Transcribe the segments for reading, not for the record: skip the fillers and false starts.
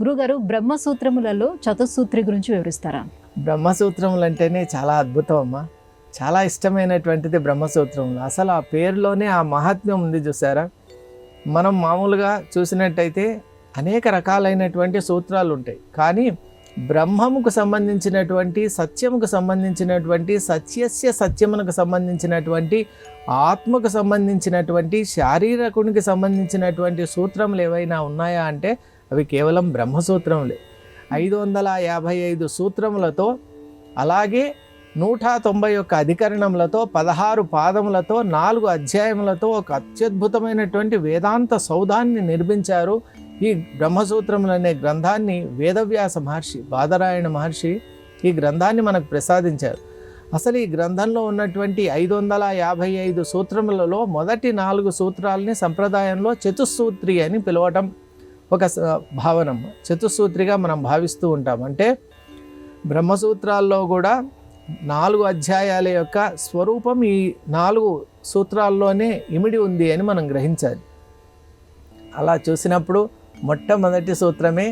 గురుగారు, బ్రహ్మసూత్రములలో చతుస్సూత్రి గురించి వివరిస్తారా? బ్రహ్మసూత్రములు అంటేనే చాలా అద్భుతం అమ్మా. చాలా ఇష్టమైనటువంటిది బ్రహ్మసూత్రములు. అసలు ఆ పేరులోనే ఆ మహాత్మ్యం ఉంది చూసారా. మనం మామూలుగా చూసినట్టయితే అనేక రకాలైనటువంటి సూత్రాలు ఉంటాయి, కానీ బ్రహ్మముకు సంబంధించినటువంటి, సత్యముకు సంబంధించినటువంటి, సత్యస్య సత్యమునకు సంబంధించినటువంటి, ఆత్మకు సంబంధించినటువంటి, శారీరకునికి సంబంధించినటువంటి సూత్రములు ఏవైనా ఉన్నాయా అంటే అవి కేవలం బ్రహ్మసూత్రములే. 555 సూత్రములతో, అలాగే 191 అధికరణములతో, 16 పాదములతో, 4 అధ్యాయములతో ఒక అత్యద్భుతమైనటువంటి వేదాంత సౌధాన్ని నిర్మించారు. ఈ బ్రహ్మసూత్రములు అనే గ్రంథాన్ని వేదవ్యాస మహర్షి, బాదరాయణ మహర్షి ఈ గ్రంథాన్ని మనకు ప్రసాదించారు. అసలు ఈ గ్రంథంలో ఉన్నటువంటి 555 సూత్రములలో మొదటి 4 సూత్రాలని సంప్రదాయంలో చతుస్సూత్రి అని పిలవటం ఒక భావనం. చతుస్సూత్రిగా మనం భావిస్తూ ఉంటాం. అంటే బ్రహ్మసూత్రాల్లో కూడా 4 అధ్యాయాల యొక్క స్వరూపం ఈ 4 సూత్రాల్లోనే ఇమిడి ఉంది అని మనం గ్రహించాలి. అలా చూసినప్పుడు మొట్టమొదటి సూత్రమే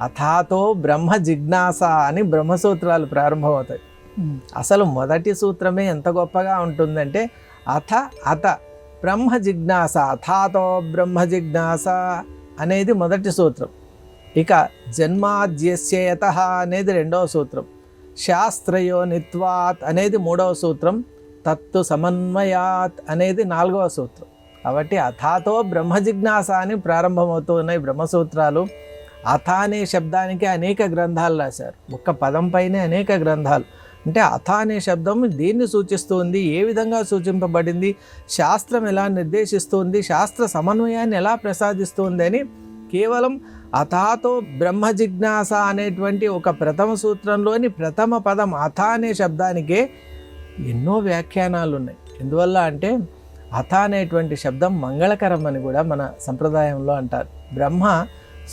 అథాతో బ్రహ్మ జిజ్ఞాస అని బ్రహ్మసూత్రాలు ప్రారంభమవుతాయి. అసలు మొదటి సూత్రమే ఎంత గొప్పగా ఉంటుందంటే అథ బ్రహ్మ జిజ్ఞాస, అథాతో బ్రహ్మ జిజ్ఞాస అనేది మొదటి సూత్రం. ఇక జన్మాద్యస్యయతః అనేది రెండవ సూత్రం, శాస్త్రయోనిత్వాత్ అనేది మూడవ సూత్రం, తత్తు సమన్వయాత్ అనేది 4వ సూత్రం. కాబట్టి అథాతో బ్రహ్మ జిజ్ఞాస అని ప్రారంభమవుతూ ఉన్నాయి బ్రహ్మసూత్రాలు. అథ అనే శబ్దానికి అనేక గ్రంథాలు రాశారు, ఒక్క పదం పైనే అనేక గ్రంథాలు. అంటే అథ అనే శబ్దం దీన్ని సూచిస్తుంది, ఏ విధంగా సూచింపబడింది, శాస్త్రం ఎలా నిర్దేశిస్తుంది, శాస్త్ర సమన్వయాన్ని ఎలా ప్రసాదిస్తుంది అని కేవలం అథాతో బ్రహ్మ జిజ్ఞాస అనేటువంటి ఒక ప్రథమ సూత్రంలోని ప్రథమ పదం అథ అనే శబ్దానికే ఎన్నో వ్యాఖ్యానాలు ఉన్నాయి. ఎందువల్ల అంటే అథ అనేటువంటి శబ్దం మంగళకరం అని కూడా మన సంప్రదాయంలో అంటారు. బ్రహ్మ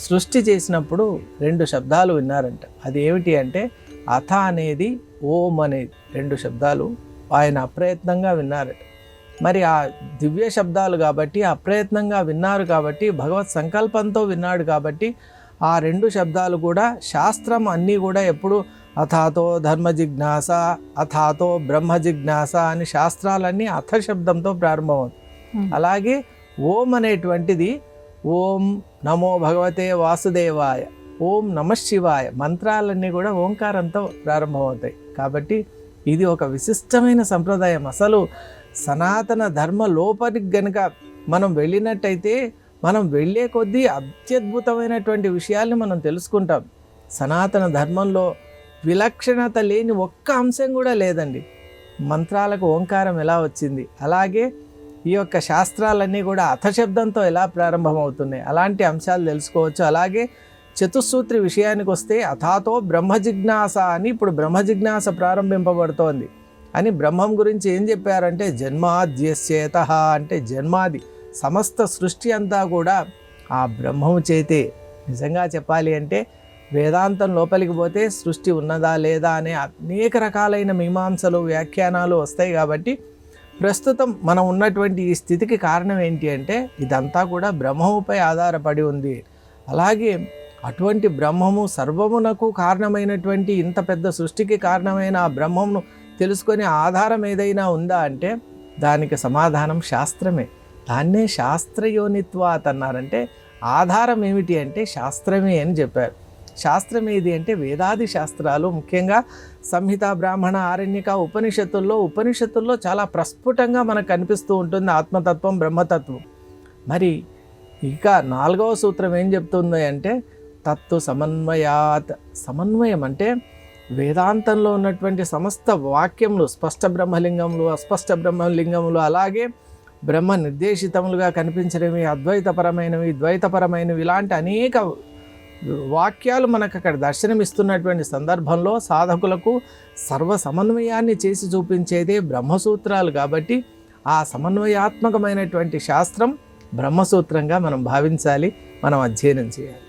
సృష్టి చేసినప్పుడు 2 శబ్దాలు విన్నారంట. అది ఏమిటి అంటే అథ అనేది, ఓం అనేది 2 శబ్దాలు ఆయన అప్రయత్నంగా విన్నారట. మరి ఆ దివ్య శబ్దాలు కాబట్టి, అప్రయత్నంగా విన్నారు కాబట్టి, భగవత్ సంకల్పంతో విన్నాడు కాబట్టి ఆ 2 శబ్దాలు కూడా శాస్త్రం అన్నీ కూడా ఎప్పుడు అథాతో ధర్మ జిజ్ఞాస, అథాతో బ్రహ్మ జిజ్ఞాస అని శాస్త్రాలన్నీ అథ శబ్దంతో ప్రారంభమవుతాయి. అలాగే ఓం అనేటువంటిది ఓం నమో భగవతే వాసుదేవాయ, ఓం నమఃశివాయ మంత్రాలన్నీ కూడా ఓంకారంతో ప్రారంభమవుతాయి. కాబట్టి ఇది ఒక విశిష్టమైన సంప్రదాయం. అసలు సనాతన ధర్మ లోపలికి గనుక మనం వెళ్ళినట్టయితే మనం వెళ్ళే కొద్దీ అత్యద్భుతమైనటువంటి విషయాల్ని మనం తెలుసుకుంటాం. సనాతన ధర్మంలో విలక్షణత లేని ఒక్క అంశం కూడా లేదండి. మంత్రాలకు ఓంకారం ఎలా వచ్చింది, అలాగే ఈ యొక్క శాస్త్రాలన్నీ కూడా అథశబ్దంతో ఎలా ప్రారంభమవుతున్నాయి, అలాంటి అంశాలు తెలుసుకోవచ్చు. అలాగే చతుస్సూత్రి విషయానికి వస్తే అథాతో బ్రహ్మ జిజ్ఞాస అని ఇప్పుడు బ్రహ్మ జిజ్ఞాస ప్రారంభింపబడుతోంది అని బ్రహ్మం గురించి ఏం చెప్పారంటే జన్మాద్యస్యయతః అంటే జన్మాది సమస్త సృష్టి అంతా కూడా ఆ బ్రహ్మము చేతే. నిజంగా చెప్పాలి అంటే వేదాంతం లోపలికి పోతే సృష్టి ఉన్నదా లేదా అనే అనేక రకాలైన మీమాంసలు, వ్యాఖ్యానాలు వస్తాయి. కాబట్టి ప్రస్తుతం మనం ఉన్నటువంటి ఈ స్థితికి కారణం ఏంటి అంటే ఇదంతా కూడా బ్రహ్మముపై ఆధారపడి ఉంది. అలాగే అటువంటి బ్రహ్మము సర్వమునకు కారణమైనటువంటి, ఇంత పెద్ద సృష్టికి కారణమైన ఆ బ్రహ్మమును తెలుసుకునే ఆధారం ఏదైనా ఉందా అంటే దానికి సమాధానం శాస్త్రమే. దాన్నే శాస్త్రయోనిత్వాత్ అన్నారంటే ఆధారం ఏమిటి అంటే శాస్త్రమే అని చెప్పారు. శాస్త్రం ఏది అంటే వేదాది శాస్త్రాలు, ముఖ్యంగా సంహిత, బ్రాహ్మణ, ఆరణ్యక, ఉపనిషత్తుల్లో చాలా ప్రస్ఫుటంగా మనకు కనిపిస్తూ ఉంటుంది ఆత్మతత్వం, బ్రహ్మతత్వం. మరి ఇక 4వ సూత్రం ఏం చెప్తుంది అంటే తత్తు సమన్వయాత్. సమన్వయం అంటే వేదాంతంలో ఉన్నటువంటి సమస్త వాక్యములు, స్పష్ట బ్రహ్మలింగములు, అస్పష్ట బ్రహ్మలింగములు, అలాగే బ్రహ్మ నిర్దేశితములుగా కనిపించడమే, అద్వైతపరమైనవి, ద్వైతపరమైనవి, ఇలాంటి అనేక వాక్యాలు మనకు అక్కడ దర్శనమిస్తున్నటువంటి సందర్భంలో సాధకులకు సర్వ సమన్వయాన్ని చేసి చూపించేదే బ్రహ్మసూత్రాలు. కాబట్టి ఆ సమన్వయాత్మకమైనటువంటి శాస్త్రం బ్రహ్మసూత్రంగా మనం భావించాలి, మనం అధ్యయనం చేయాలి.